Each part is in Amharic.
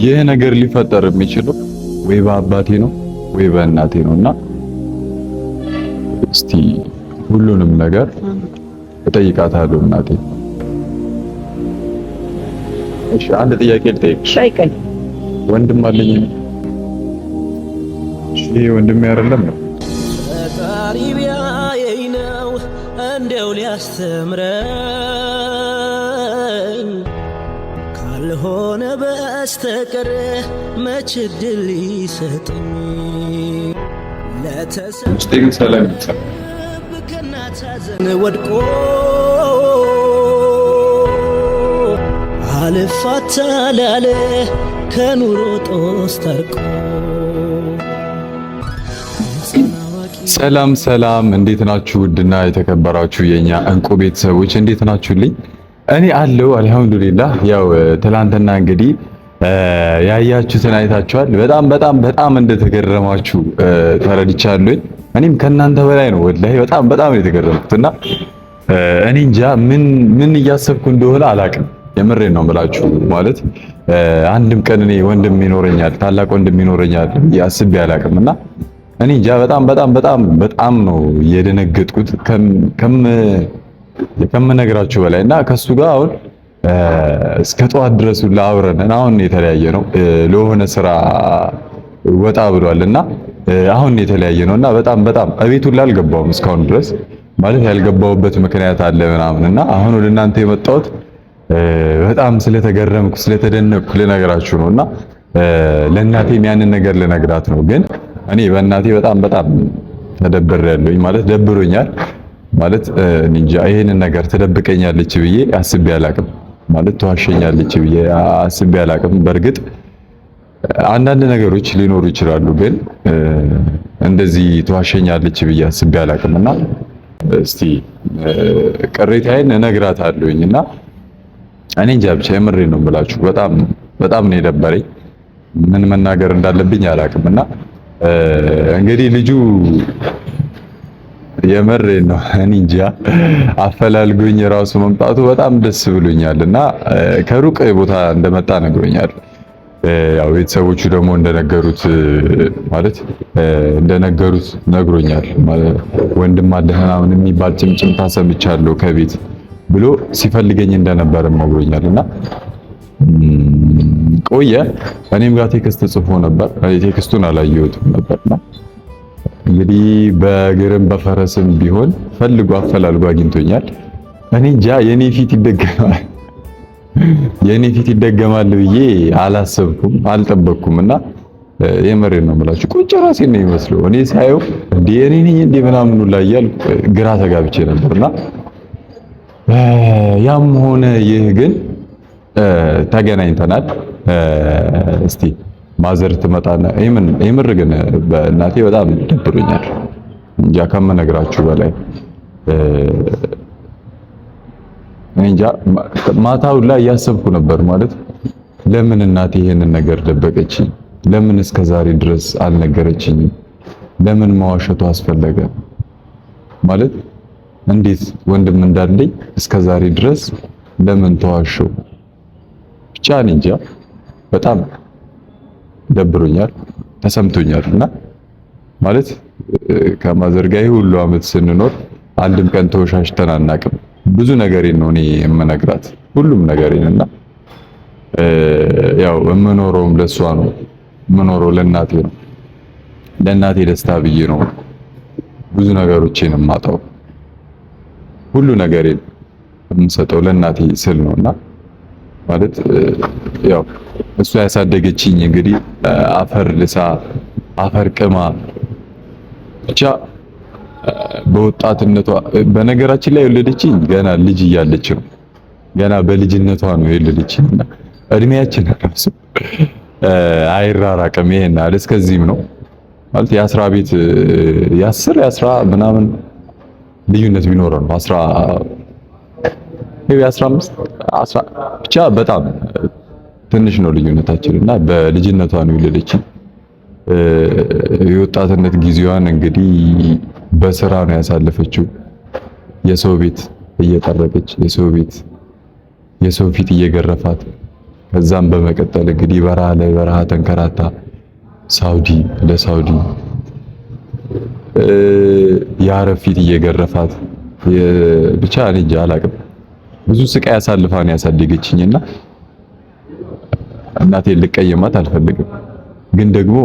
ይህ ነገር ሊፈጠር የሚችለው ወይ በአባቴ ነው ወይ በእናቴ ነውና እስቲ ሁሉንም ነገር እጠይቃታለሁ እናቴ። እሺ አንድ ጥያቄ ልጠይቅሽ። ወንድም አለኝ? እሺ ወንድሜ አይደለም ነው? ፈጣሪ ቢያየኝ ነው እንደው ሊያስተምረኝ ካልሆነ በስተቀር መች ዕድል ሊሰጠኝ ውስጤን ሰላም ይሰጥ ከእናት ሐዘን ወድቆ አልፋታ ላለ ከኑሮ ጦስ ታርቆ። ሰላም ሰላም፣ እንዴት ናችሁ? ውድና የተከበራችሁ የኛ እንቁ ቤተሰቦች እንዴት ናችሁልኝ? እኔ አለው አልሐምዱሊላህ። ያው ትላንትና እንግዲህ ያያችሁትን አይታችኋል። በጣም እንደተገረማችሁ ተረድቻለሁ። እኔም ከናንተ በላይ ነው ወላሂ በጣም የተገረምኩትና እኔ እንጃ ምን እያሰብኩ እንደሆነ አላቅም። የምሬን ነው የምላችሁ። ማለት አንድም ቀን እኔ ወንድም ይኖረኛል ታላቅ ወንድም ይኖረኛል ያስቤ አላቅምና እኔ እንጃ በጣም ነው የደነገጥኩት ከምነግራችሁ በላይና ከሱ ጋር አሁን እስከ ጠዋት ድረስ ሁላ አብረን አሁን የተለያየ ነው ለሆነ ስራ ወጣ ብሏልና አሁን የተለያየ ነውና በጣም እቤት ሁላ አልገባውም እስካሁን ድረስ። ማለት ያልገባውበት ምክንያት አለ ምናምንና አሁን ወደ እናንተ የመጣሁት በጣም ስለተገረምኩ ስለተደነቅኩ ልነግራችሁ ነውና ለእናቴም ያንን ነገር ልነግራት ነው። ግን እኔ በእናቴ በጣም ተደብሬያለሁኝ። ማለት ደብሮኛል። ማለት እንጃ ይሄንን ነገር ትደብቀኛለች ብዬ አስቤ አላቅም። ማለት ተዋሸኛለች ብዬ አስቤ አላቅም። በእርግጥ አንዳንድ ነገሮች ሊኖሩ ይችላሉ፣ ግን እንደዚህ ተዋሸኛለች ብዬ አስቤ አላቅምና እስቲ ቅሬታዬን እነግራታለሁኝና እኔ እንጃ ብቻ የምሬን ነው የምላችሁ። በጣም ነው የደበረኝ። ምን መናገር እንዳለብኝ አላቅምና እንግዲህ ልጁ የምሬን ነው እኔ እንጃ አፈላልጎኝ ራሱ መምጣቱ በጣም ደስ ብሎኛልና ከሩቅ ቦታ እንደመጣ ነግሮኛል። ያው ቤተሰቦቹ ደግሞ እንደነገሩት ነግሮኛል። ወንድም አለህ ምናምን የሚባል ጭምጭምታ ሰምቻለሁ ከቤት ብሎ ሲፈልገኝ እንደነበርም ነግሮኛልና ቆየ። እኔም ጋር ቴክስት ጽፎ ነበር። ቴክስቱን አላየሁትም ነበርና እንግዲህ በእግርም በፈረስም ቢሆን ፈልጎ አፈላልጎ አግኝቶኛል። እኔ እንጃ የኔ ፊት ይደገማል ብዬ አላሰብኩም አልጠበቅኩምና የመሬን ነው የምላችሁ። ቁጭ ራሴን ነው የሚመስለው እኔ ሳየው እንዴ እኔ ነኝ እንዴ ምናምን ላይ ያልኩ ግራ ተጋብቼ ነበርና ያም ሆነ ይህ ግን ተገናኝተናል። እስቲ ማዘር ትመጣና የምር ግን በእናቴ በጣም ደብሮኛል እንጃ ከምነግራችሁ በላይ እንጃ። ማታው ላይ እያሰብኩ ነበር። ማለት ለምን እናቴ ይሄንን ነገር ደበቀችኝ? ለምን እስከ ዛሬ ድረስ አልነገረችኝም? ለምን መዋሸቱ አስፈለገ? ማለት እንዴት ወንድም እንዳለኝ እስከ ዛሬ ድረስ ለምን ተዋሸው? ብቻ እንጃ በጣም ደብሮኛል ተሰምቶኛል። እና ማለት ከማዘር ጋር ሁሉ አመት ስንኖር አንድም ቀን ተወሻሽተን አናውቅም። ብዙ ነገሬን ነው እኔ የምነግራት ሁሉም ነገሬንና ያው የምኖረውም ለሷ ነው የምኖረው ለእናቴ ነው። ለእናቴ ደስታ ብዬ ነው ብዙ ነገሮችን የማጣው። ሁሉ ነገሬን የምሰጠው ለእናቴ ስል ነውና ማለት ያው እሷ ያሳደገችኝ እንግዲህ አፈር ልሳ አፈር ቅማ ብቻ በወጣትነቷ በነገራችን ላይ የወለደችኝ ገና ልጅ እያለች ነው። ገና በልጅነቷ ነው የወለደችኝና እድሜያችን ራሱ አይራራቅም። ይሄን አለ እስከዚህም ነው ማለት የአስራ ምናምን ልዩነት ቢኖረው ነው 15 ብቻ በጣም ትንሽ ነው ልዩነታችንና በልጅነቷ ነው የወለደችኝ። የወጣትነት ጊዜዋን እንግዲህ በስራ ነው ያሳለፈችው። የሰው ቤት እየጠረገች የሰው ፊት እየገረፋት ከዛም በመቀጠል እንግዲህ በረሃ ላይ በረሃ ተንከራታ ሳውዲ ለሳውዲ የአረብ ፊት እየገረፋት ብቻ እኔ እንጃ አላቅም። ብዙ ስቃይ አሳልፋ ነው ያሳደገችኝና እናቴን ልቀየማት አልፈልግም፣ ግን ደግሞ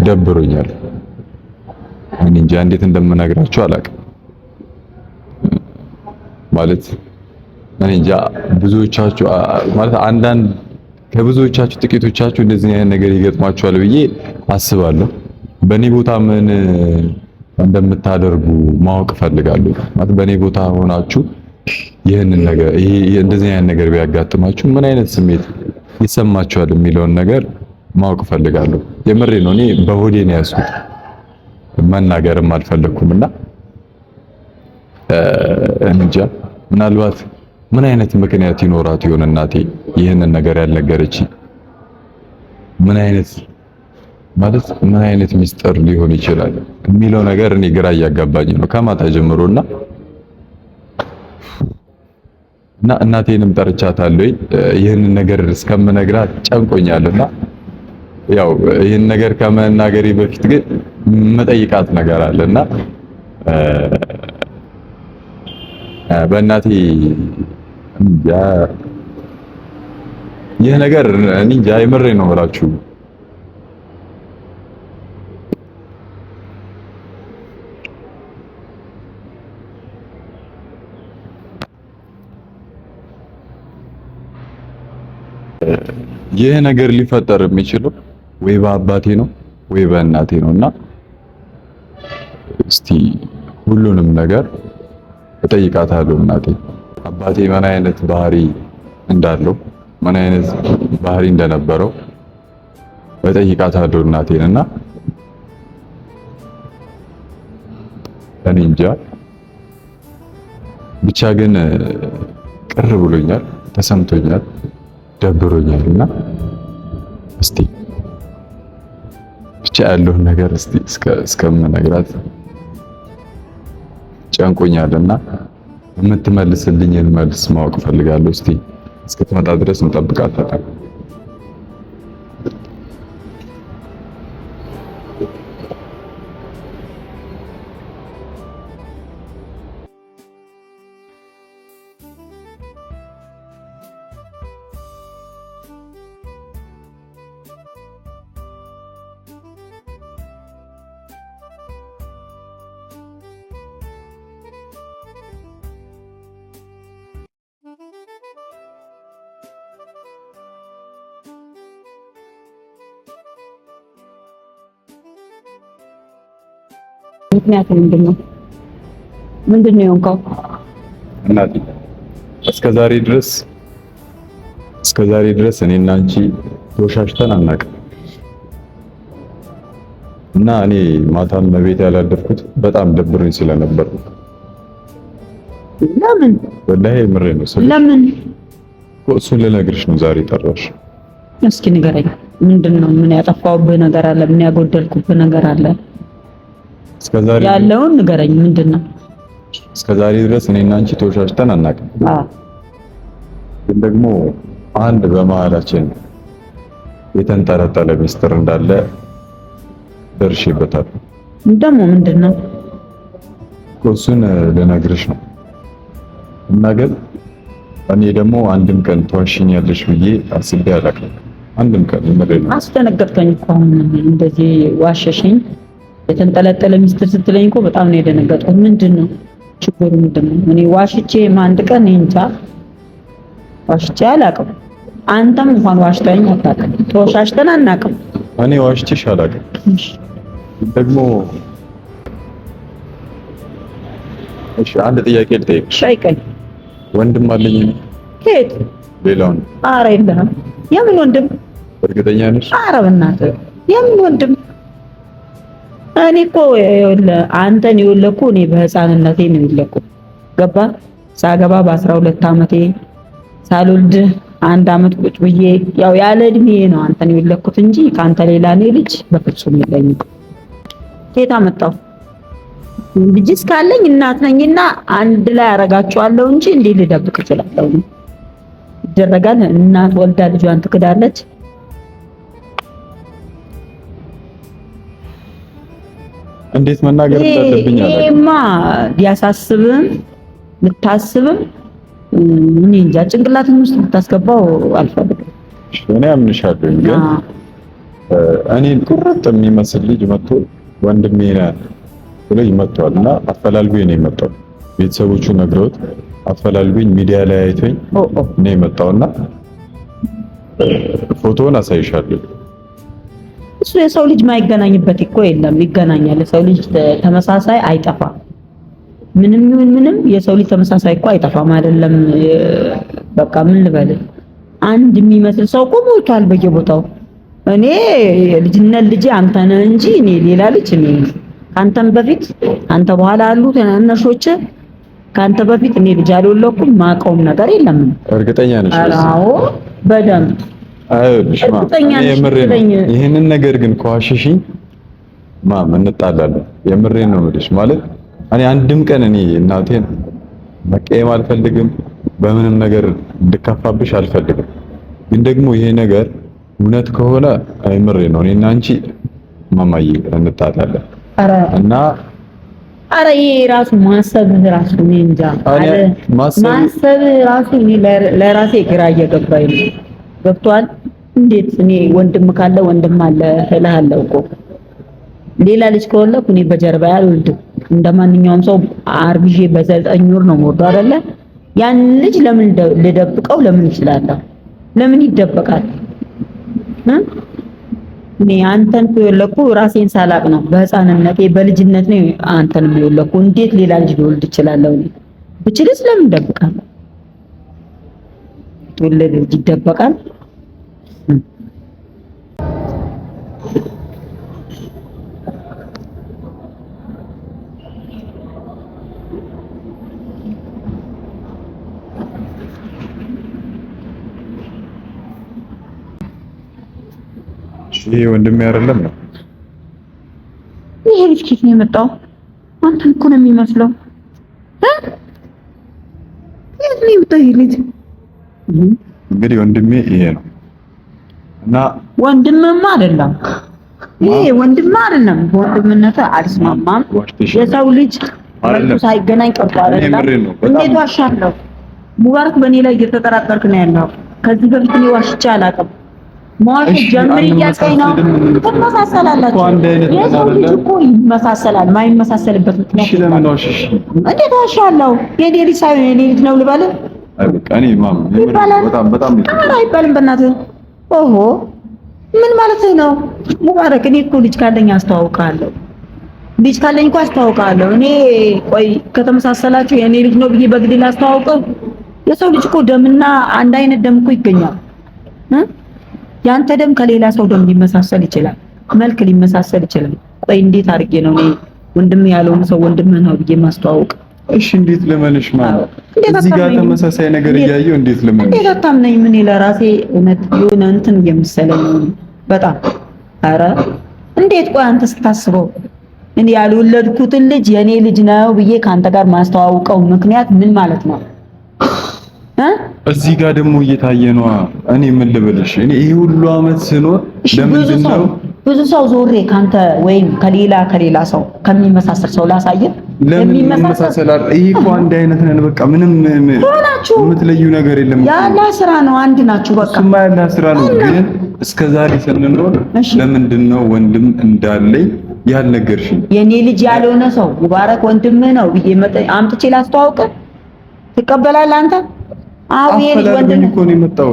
ደብሮኛል። እኔ እንጃ እንዴት እንደምነግራችሁ አላቅም። ማለት እኔ እንጃ ብዙዎቻችሁ ማለት አንዳንድ ከብዙዎቻችሁ ጥቂቶቻችሁ እንደዚህ አይነት ነገር ይገጥማችኋል ብዬ አስባለሁ። በእኔ ቦታ ምን እንደምታደርጉ ማወቅ ፈልጋለሁ። ማለት በእኔ ቦታ ሆናችሁ ይህንን ነገር እንደዚህ አይነት ነገር ቢያጋጥማችሁ ምን አይነት ስሜት ይሰማችኋል የሚለውን ነገር ማወቅ ፈልጋለሁ። የምሬ ነው። እኔ በሆዴ ነው ያዝኩት፣ መናገርም አልፈለኩም እንጃ ምናልባት ምን አይነት ምክንያት ይኖራት ይሆን እናቴ ይህንን ነገር ያልነገረች? ምን አይነት ሚስጥር ሊሆን ይችላል የሚለው ነገር እኔ ግራ እያጋባኝ ነው ከማታ ጀምሮና እናቴንም ጠርቻታለሁ። ይህንን ነገር እስከምነግራት ጨንቆኛልና ያው ይህን ነገር ከመናገሬ በፊት ግን መጠይቃት ነገር አለና በእናቴ ይህ ነገር እኔ እንጃ የምሬ ነው ብላችሁ ይህ ነገር ሊፈጠር የሚችለው ወይ በአባቴ ነው ወይ በእናቴ ነውና እስቲ ሁሉንም ነገር እጠይቃታለሁ። እናቴ አባቴ ምን አይነት ባህሪ እንዳለው ምን አይነት ባህሪ እንደነበረው እጠይቃታለሁ እናቴንና እኔ እንጃ ብቻ ግን ቅር ብሎኛል፣ ተሰምቶኛል፣ ደብሮኛልና እስቲ ብቻ ያለውን ነገር እስቲ እስከምነግራት ጨንቆኛልና የምትመልስልኝን መልስ ማወቅ ፈልጋለሁ። እስቲ እስክትመጣ ድረስ እንጠብቃታለን። ምክንያቱ ምንድነው? ምንድነው የሆንከው? እናቴ እስከዛሬ ድረስ እኔና አንቺ ተወሻሽተን አናውቅም እና እኔ ማታም በቤት ያላደርኩት በጣም ደብሮኝ ስለነበር ለምን? ወላሂ ምሬ ነው። ለምን? እሱን ልነግርሽ ነው ዛሬ ጠራሽ። እስኪ ንገረኝ። ምንድነው? ምን ያጠፋውብህ ነገር አለ? ምን ያጎደልኩብህ ነገር አለ? እስከዛሬ ያለውን ንገረኝ። ምንድነው? እስከዛሬ ድረስ እኔና አንቺ ተወሻሽተን አናውቅም። ግን ደግሞ አንድ በመሀላችን የተንጠለጠለ ሚስጥር እንዳለ ደርሼበታለሁ። ደግሞ ምንድነው? እሱን ልነግርሽ ነው እና ግን እኔ ደግሞ አንድም ቀን ተዋሽኛለሽ ብዬ አስቤ አላውቅም። አንድም ቀን ምንድን ነው? አስደነገጥከኝ እኮ አሁን እንደዚህ ዋሸሽኝ የተንጠለጠለ ሚስጥር ስትለኝ እኮ በጣም ነው የደነገጥኩት። ምንድነው ችግሩ? ምንድነው? እኔ ዋሽቼ አንድ ቀን እንጃ ዋሽቼ አላውቅም። አንተም እንኳን ዋሽተኸኝ አታውቅም። ተወሻሽተን አናውቅም። እኔ ዋሽቼሽ አላውቅም። ደግሞ እሺ አንድ ጥያቄ ልጠይቅሽ። ጠይቀኝ። ወንድም አለኝ? ከየት? ሌላውን? ኧረ የለህም። የምን ወንድም? እርግጠኛ ነሽ? ኧረ በእናትህ የምን ወንድም? እኔ እኮ አንተን የወለድኩ እኔ በህፃንነቴ ነው የወለድኩ። ገባ? ሳገባ በ12 ዓመቴ ሳልወልድ 1 ዓመት ቁጭ ብዬ ያው ያለ እድሜ ነው አንተን የወለድኩት እንጂ ካንተ ሌላ እኔ ልጅ በፍጹም የለኝም። ከየት አመጣው? ልጅስ ካለኝ እናት ነኝና አንድ ላይ አረጋቸዋለሁ እንጂ እንዴ ልደብቅ እችላለሁ? ይደረጋል። እናት ወልዳ ልጇን ትክዳለች። እንዴት መናገር እንዳለብኝ አላውቅም። ይሄማ ሊያሳስብም ልታስብም እኔ እንጃ ጭንቅላትን ውስጥ ልታስገባው አልፈልግም። እኔ አምንሻለሁ ግን እኔን ቁርጥ የሚመስል ልጅ መጥቶ ወንድሜ ነህ ብሎ ይመጣል እና አፈላልጎኝ ነው የመጣው። ቤተሰቦቹ ነግረውት አፈላልጎኝ ሚዲያ ላይ አይቶኝ ነው የመጣውና ፎቶውን አሳይሻለሁ። እሱ የሰው ልጅ ማይገናኝበት እኮ የለም፣ ይገናኛል። የሰው ልጅ ተመሳሳይ አይጠፋም። ምንም የሰው ልጅ ተመሳሳይ እኮ አይጠፋም አይደለም። በቃ ምን ልበል፣ አንድ የሚመስል ሰው እኮ ሞቷል በየቦታው። እኔ ልጅነት ልጅ አንተ ነህ እንጂ እኔ ሌላ ልጅ እኔ ካንተም በፊት አንተ በኋላ አሉ ተናነሾች ካንተ በፊት እኔ ልጅ አልወለኩም። ማቀውም ነገር የለም። እርግጠኛ ነሽ? አዎ በደንብ አይልሽ ይሄንን ነገር ግን ከዋሸሽኝ እንጣላለን። የምሬን ነው የምልሽ። ማለት እኔ አንድም ቀን እኔ እናቴን መቀየም አልፈልግም፣ በምንም ነገር እንድከፋብሽ አልፈልግም። ግን ደግሞ ይሄ ነገር እውነት ከሆነ አይምሬ ነው እኔና አንቺ ማማዬ እንጣላለን እና ይሄ ራሱ ማሰብ ራሱ እኔ እንጃ ማሰብ ራሱ እኔ ለራሴ ግራ እየገባኝ ነው። ገብቷል? እንዴት እኔ ወንድም ካለ ወንድም አለ እልሃለሁ እኮ ሌላ ልጅ ከወለድኩ እኔ በጀርባ አልወልድም። እንደማንኛውም ሰው አርግዤ በ9 ወር ነው የምወልደው አይደለ? ያን ልጅ ለምን ልደብቀው? ለምን እችላለሁ? ለምን ይደበቃል? እኔ አንተን የወለድኩ ራሴን ሳላቅ ነው። በህፃንነቴ በልጅነት ነው አንተን የወለድኩ። እንዴት ሌላ ልጅ ልወልድ እችላለሁ? እኔ ብችልስ ለምን እደብቃለሁ? ትወለድ ልጅ ይደበቃል? ይሄ ወንድሜ አይደለም ነው? ይሄ ልጅ ከየት ነው የመጣው? አንተን እኮ ነው የሚመስለው። የት ነው የመጣው ይሄ ልጅ? እንግዲህ ወንድሜ ይሄ ነው እና ወንድምማ አይደለም ይሄ ወንድም አይደለም። በወንድምነት አልስማማም። የሰው ልጅ ሳይገናኝ ቀርቶ አይደለም። እንዴት ዋሻለሁ? ሙባረክ በእኔ ላይ እየተጠራጠርክ ነው ያለው። ከዚህ በፊት እኔ ዋሽቼ አላውቅም። ሟሽ ጀምር እያልከኝ ነው። ተመሳሰላላችሁ። የሰው ልጅ እኮ ይመሳሰላል። ማይመሳሰልበት ምክንያት እሺ፣ ለምን ዋሽሽ? እንዴት ዋሻለሁ? የኔ ልጅ ሳይሆን የኔ ልጅ ነው ልበል? አይ በቃ እኔ በጣም አይባልም። በእናትህ ኦሆ፣ ምን ማለት ነው ሙባረክ? እኔ እኮ ልጅ ካለኝ አስተዋውቃለሁ። ልጅ ካለኝ እኮ አስተዋውቃለሁ። እኔ ቆይ ከተመሳሰላችሁ የኔ ልጅ ነው ብዬ በግድ ላስተዋውቀው? የሰው ልጅ እኮ ደምና አንድ አይነት ደም እኮ ይገኛል። ያንተ ደም ከሌላ ሰው ደም ሊመሳሰል ይችላል፣ መልክ ሊመሳሰል ይችላል። ቆይ እንዴት አድርጌ ነው እኔ ወንድም ያለውን ሰው ወንድም ነው ብዬ ማስተዋወቅ? እሺ እንዴት ለማለሽ ማለት እዚህ ጋር ተመሳሳይ ነገር እያየሁ እንዴት ለማለሽ? እንዴት አታምነኝ? ምን ለራሴ እውነት የሆነ እንትን እየመሰለኝ በጣም ኧረ እንዴት ቆይ አንተ ስታስበው እኔ ያልወለድኩትን ልጅ የኔ ልጅ ነው ብዬ ካንተ ጋር ማስተዋወቀው ምክንያት ምን ማለት ነው? እዚህ ጋር ደግሞ እየታየ ነው። እኔ ምን ልበልሽ? እኔ ይሄ ሁሉ አመት ስኖር ለምንድን ነው ብዙ ሰው ዞሬ ካንተ ወይም ከሌላ ሰው ከሚመሳሰል ሰው ላሳየ? የሚመሳሰላል? ይሄ እኮ አንድ አይነት ነን። በቃ ምንም የምትለዩ ነገር የለም። ያላ ስራ ነው፣ አንድ ናችሁ። በቃ እሱማ ያላ ስራ ነው። ግን እስከዛሬ ስንኖር ለምንድን ነው ወንድም እንዳለኝ ያልነገርሽኝ? የኔ ልጅ ያልሆነ ሰው ሙባረክ ወንድምህ ነው ብዬ አምጥቼ ላስተዋውቅ ትቀበላለህ አንተ? አው ይሄ ወንድም እኮ ነው የመጣው።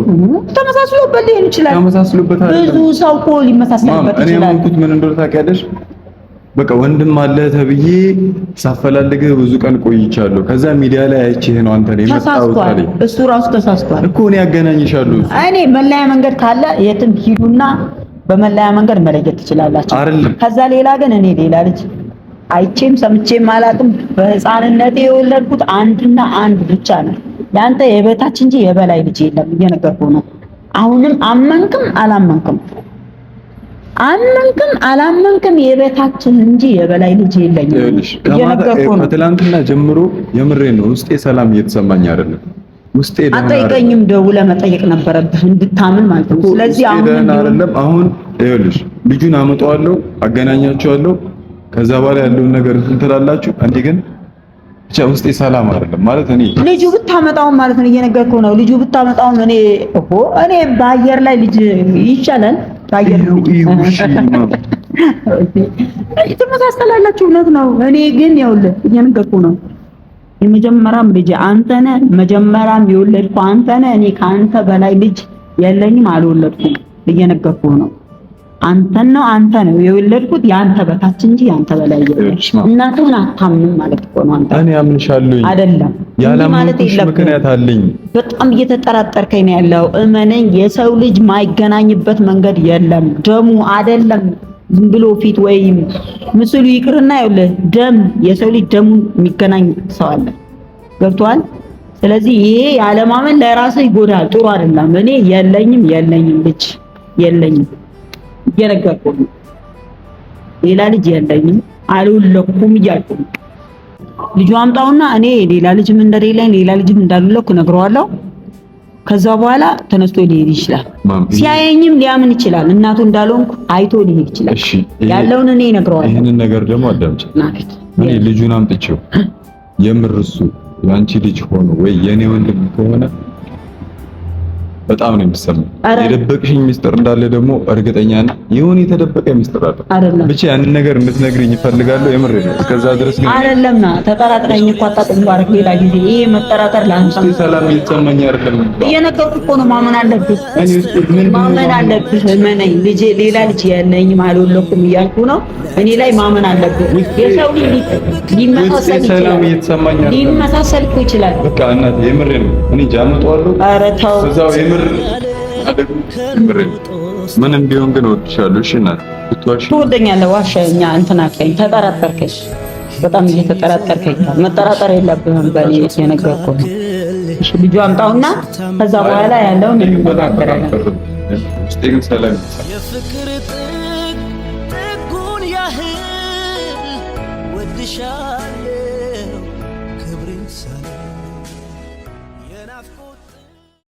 ተመሳስሎበት ሊሆን ይችላል። ተመሳስሎበት አይደለም። ብዙ ሰው እኮ ሊመሳሰልበት ይችላል። እኔ ማንኩት ምን እንደሆነ ታውቂያለሽ? በቃ ወንድም አለ ተብዬ ሳፈላልግ ብዙ ቀን ቆይቻለሁ። ከዛ ሚዲያ ላይ አይቼህ ነው አንተ ነው የመጣው ታዲያ። እሱ ራሱ ተሳስቷል እኮ እኔ ያገናኝሻለሁ። እኔ መለያ መንገድ ካለ የትም ሂዱና በመለያ መንገድ መለየት ትችላላችሁ። ከዛ ሌላ ግን እኔ ሌላ ልጅ አይቼም ሰምቼም አላውቅም። በህፃንነቴ የወለድኩት አንድና አንድ ብቻ ነው። ያንተ የበታች እንጂ የበላይ ልጅ የለም እየነገርኩህ ነው። አሁንም አመንክም አላመንክም የበታች እንጂ የበላይ ልጅ የለኝም እየነገርኩህ ነው። ከትላንትና ጀምሮ የምሬን ነው ውስጤ ሰላም እየተሰማኝ አይደለም። ውስጤ አጠይቀኝም ደውለህ መጠየቅ ነበረብህ እንድታምን ማለት ነው። ስለዚህ አሁን አይደለም አሁን ይኸውልሽ ልጁን አመጣዋለሁ አገናኛቸዋለሁ ከዛ በኋላ ያለውን ነገር እንትን ትላላችሁ። እኔ ግን ብቻ ውስጤ ሰላም አይደለም ማለት እኔ ልጁ ብታመጣው ማለት ነው እየነገርኩህ ነው። ልጁ ብታመጣው እኔ በአየር ላይ ልጅ ይቻላል በአየር ትመሳሰላላችሁ እውነት ነው። እኔ ግን ይኸውልህ እየነገርኩህ ነው የመጀመሪያም ልጅ አንተ ነህ። መጀመሪያም የወለድኩህ አንተ ነህ። እኔ ከአንተ በላይ ልጅ የለኝም አልወለድኩም። እየነገርኩህ ነው። አንተ ነው የወለድኩት ያንተ በታች እንጂ ያንተ በላይ የለም። እናትህን አታምንም ማለት እኮ ነው። አንተ እኔ አምንሻለሁ አይደለም ማለት የለም። ምክንያት አለኝ። በጣም እየተጠራጠርከኝ ነው ያለው። እመነኝ፣ የሰው ልጅ ማይገናኝበት መንገድ የለም። ደሙ አይደለም ዝም ብሎ ፊት ወይም ምስሉ ይቅርና ይኸውልህ ደም የሰው ልጅ ደሙ የሚገናኝ ሰው አለ። ገብቶሃል? ስለዚህ ይሄ ያለማመን ለራስህ ይጎዳል፣ ጥሩ አይደለም። እኔ የለኝም ልጅ የለኝም እየነገርኩህ ነው። ሌላ ልጅ የለኝም አልወለድኩም እያልኩ ነው። ልጁ አምጣውና እኔ ሌላ ልጅም እንደሌለኝ ሌላ ልጅም እንዳልወለድኩ እነግረዋለሁ። ከዛ በኋላ ተነስቶ ሊሄድ ይችላል። ሲያየኝም ሊያምን ይችላል። እናቱ እንዳልሆንኩ አይቶ ሊሄድ ይችላል። ያለውን እኔ እነግረዋለሁ። ይሄንን ነገር ደግሞ አዳምጪ። እኔ ልጁን አምጥቼው የምር እሱ ያንቺ ልጅ ሆኖ ወይ የኔ ወንድም ከሆነ በጣም ነው የሚሰማኝ። የደበቅሽኝ ሚስጥር እንዳለ ደግሞ እርግጠኛ ነኝ። የሆነ የተደበቀ ሚስጥር አለ ብቻ ያንን ነገር እንድትነግሪኝ እፈልጋለሁ። የምር ነው። እስከዛ ድረስ ግን አይደለም ና ተጠራጥረኝ እኮ አታጥንባረክ። ሌላ ጊዜ ይሄ መጠራጠር ላንተ ሰላም እየተሰማኝ አይደለም። እየነገርኩህ እኮ ነው። ማመን አለብህ፣ ማመን አለብህ። እመነኝ፣ ልጅ ሌላ ልጅ የለኝም አልወለድኩም እያልኩ ነው። እኔ ላይ ማመን አለብህ። የሰው ልጅ ሊመሳሰል ይችላል፣ ሊመሳሰል ይችላል። በቃ እናቴ የምር ነው። እኔ ጃምጧለሁ። ኧረ ተው እዛው ምንም ቢሆን ግን እወድሻለሁ። እሺ እናት ብትዋሺ ትወደኛለህ። ዋሻኛ እንትና ከኝ ተጠራጠርከሽ፣ በጣም እየተጠራጠርከኝ። መጠራጠር የለብህም በእኔ የነገርኩህ ነው። እሺ ልጁ አምጣውና ከዛ በኋላ ያለውን እንነጋገራለን። ውስጤ ግን ሰላም የፍቅር ጥጉን ያህል ወድሻለሁ ክብሬን ሳለ የናፍቆት